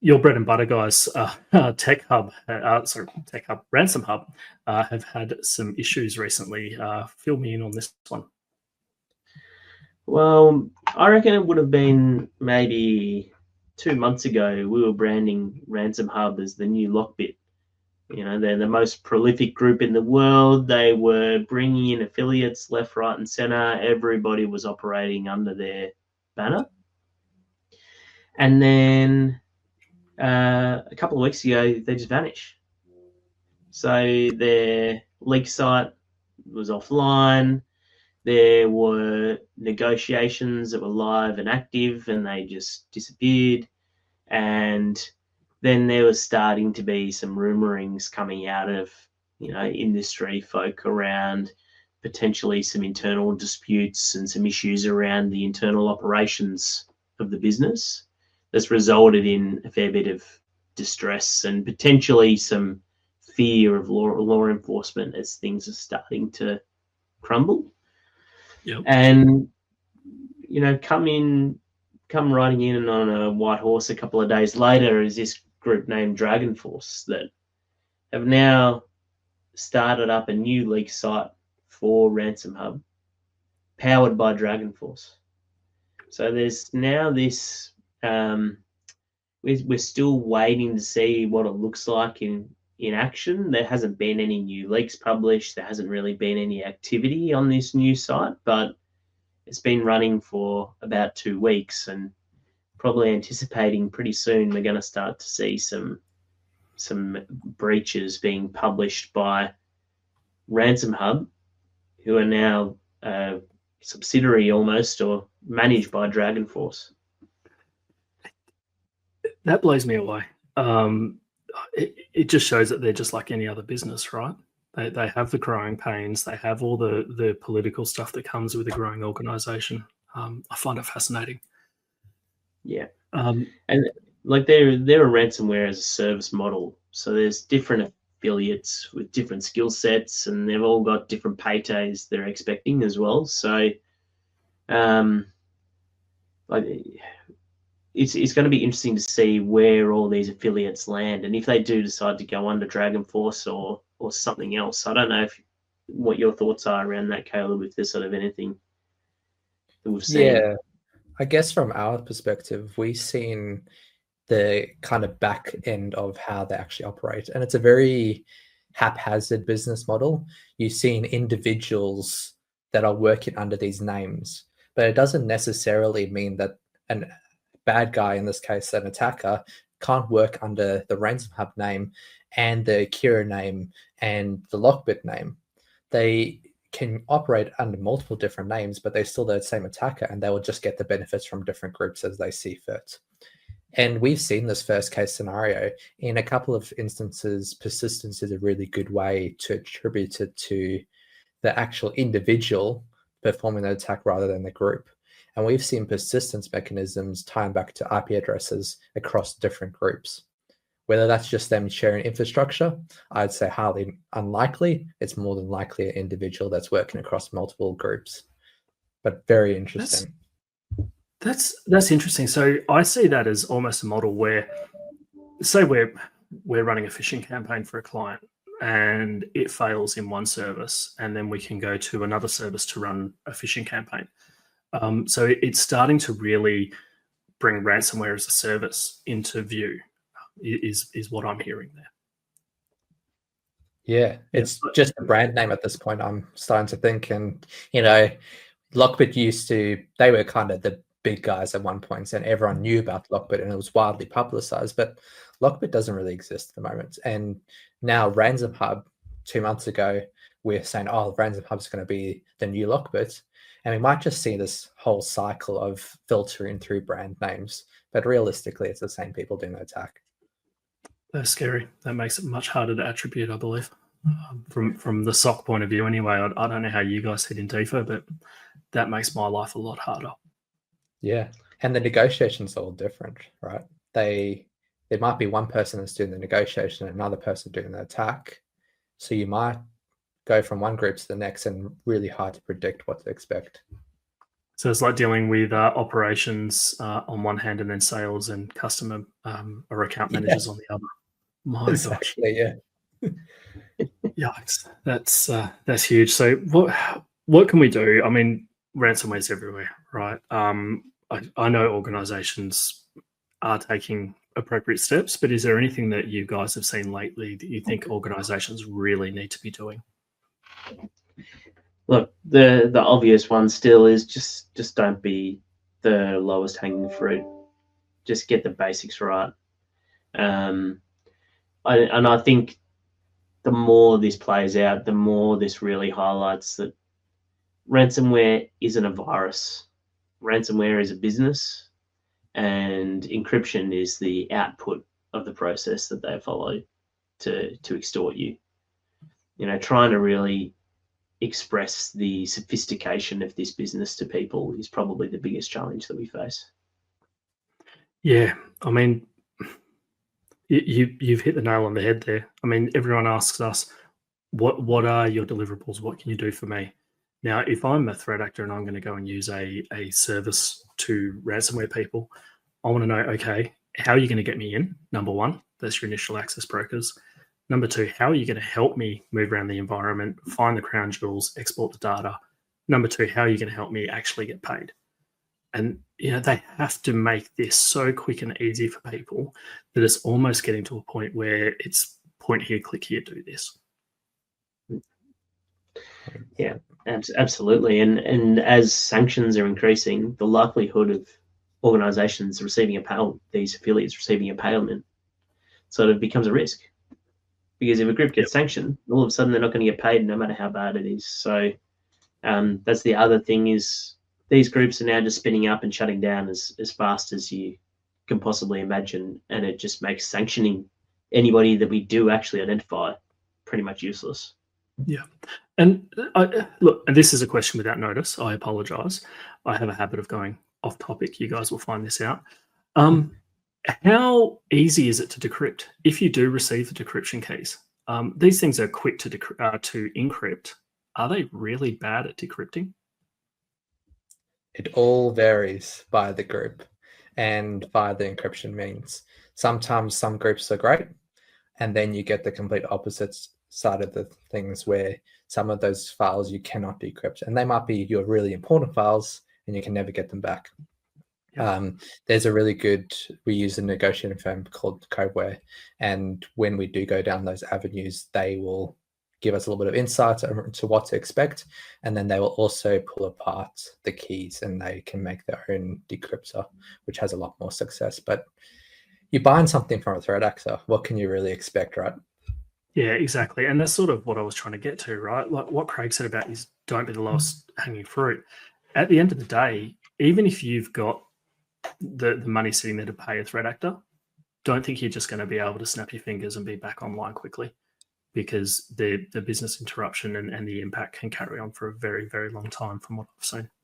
your bread and butter guys, Tech Hub, RansomHub, have had some issues recently. Fill me in on this one. Well, I reckon it would have been maybe 2 months ago. We were branding RansomHub as the new Lockbit. You know, they're the most prolific group in the world. They were bringing in affiliates left, right, and center. Everybody was operating under their banner. And then a couple of weeks ago, they just vanished. So their leak site was offline. There were negotiations that were live and active, and they just disappeared. And then there was starting to be some rumorings coming out of, you know, industry folk around potentially some internal disputes and some issues around the internal operations of the business that's resulted in a fair bit of distress and potentially some fear of law enforcement as things are starting to crumble. Yep. And, you know, come riding in on a white horse a couple of days later is this group named DragonForce that have now started up a new leak site for RansomHub powered by DragonForce. So there's now this, we're still waiting to see what it looks like in action. There hasn't been any new leaks published. There hasn't really been any activity on this new site, but it's been running for about 2 weeks, and probably anticipating pretty soon we're going to start to see some breaches being published by RansomHub, who are now a subsidiary almost, or managed by DragonForce. That blows me away. It just shows that they're just like any other business, right? They have the growing pains. They have all the political stuff that comes with a growing organization. I find it fascinating. Yeah. And like they're a ransomware-as-a-service model. So there's different affiliates with different skill sets, and they've all got different paydays they're expecting as well. So like it's going to be interesting to see where all these affiliates land, and if they do decide to go under DragonForce or something else. I don't know what your thoughts are around that, Caleb, if there's sort of anything that we've seen. Yeah, I guess from our perspective, we've seen the kind of back end of how they actually operate, and it's a very haphazard business model. You've seen individuals that are working under these names, but it doesn't necessarily mean that a bad guy, in this case an attacker, can't work under the RansomHub name and the Kira name and the Lockbit name. They can operate under multiple different names, but they're still the same attacker, and they will just get the benefits from different groups as they see fit. And we've seen this first case scenario. In a couple of instances, persistence is a really good way to attribute it to the actual individual performing the attack rather than the group. And we've seen persistence mechanisms tying back to IP addresses across different groups. Whether that's just them sharing infrastructure, I'd say highly unlikely. It's more than likely an individual that's working across multiple groups. But very interesting. That's interesting. So I see that as almost a model where, say we're running a phishing campaign for a client and it fails in one service, and then we can go to another service to run a phishing campaign. So it's starting to really bring ransomware as a service into view, is what I'm hearing there. Yeah, it's just a brand name at this point, I'm starting to think. And, you know, Lockbit they were kind of the big guys at one point, and everyone knew about Lockbit and it was widely publicized, but Lockbit doesn't really exist at the moment. And now RansomHub, 2 months ago, we're saying, oh, RansomHub is going to be the new Lockbit. And we might just see this whole cycle of filtering through brand names, but realistically, it's the same people doing the attack. That's scary. That makes it much harder to attribute, I believe, from the SOC point of view. Anyway, I don't know how you guys hit in deeper, but that makes my life a lot harder. Yeah, and the negotiations are all different, right? There might be one person that's doing the negotiation and another person doing the attack. So you might go from one group to the next, and really hard to predict what to expect. So it's like dealing with operations on one hand, and then sales and customer or account managers on the other. My gosh. Exactly, yeah. Yikes, that's huge. So what can we do? I mean, ransomware's everywhere, right? I know organizations are taking appropriate steps, but is there anything that you guys have seen lately that you think organizations really need to be doing? Look, the obvious one still is just don't be the lowest hanging fruit. Just get the basics right. I think the more this plays out, the more this really highlights that ransomware isn't a virus. Ransomware is a business, and encryption is the output of the process that they follow to extort you. You know, trying to really express the sophistication of this business to people is probably the biggest challenge that we face. Yeah, I mean, you've hit the nail on the head there. I mean, everyone asks us, what are your deliverables? What can you do for me? Now, if I'm a threat actor and I'm going to go and use a service to ransomware people, I want to know, okay, how are you going to get me in? Number one, that's your initial access brokers. Number two, how are you going to help me move around the environment, find the crown jewels, export the data? Number two, how are you going to help me actually get paid? And they have to make this so quick and easy for people that it's almost getting to a point where it's point here, click here, do this. Yeah, absolutely. And as sanctions are increasing, the likelihood of organizations receiving these affiliates receiving a payment sort of becomes a risk. Because if a group gets sanctioned, all of a sudden they're not going to get paid no matter how bad it is. So that's the other thing is these groups are now just spinning up and shutting down as fast as you can possibly imagine. And it just makes sanctioning anybody that we do actually identify pretty much useless. Yeah. And look, and this is a question without notice. I apologize. I have a habit of going off topic. You guys will find this out. How easy is it to decrypt? If you do receive the decryption keys, these things are quick to encrypt. Are they really bad at decrypting? It all varies by the group and by the encryption means. Sometimes some groups are great, and then you get the complete opposite side of the things where some of those files you cannot decrypt, and they might be your really important files and you can never get them back. Yeah. There's a really good, we use a negotiating firm called Codeware, and when we do go down those avenues, they will give us a little bit of insight into what to expect, and then they will also pull apart the keys and they can make their own decryptor, which has a lot more success. But you're buying something from a threat actor, what can you really expect, right? Yeah, exactly. And that's sort of what I was trying to get to, right? Like what Craig said about is don't be the lowest hanging fruit. At the end of the day, even if you've got the money sitting there to pay a threat actor, don't think you're just going to be able to snap your fingers and be back online quickly, because the business interruption and the impact can carry on for a very, very long time from what I've seen.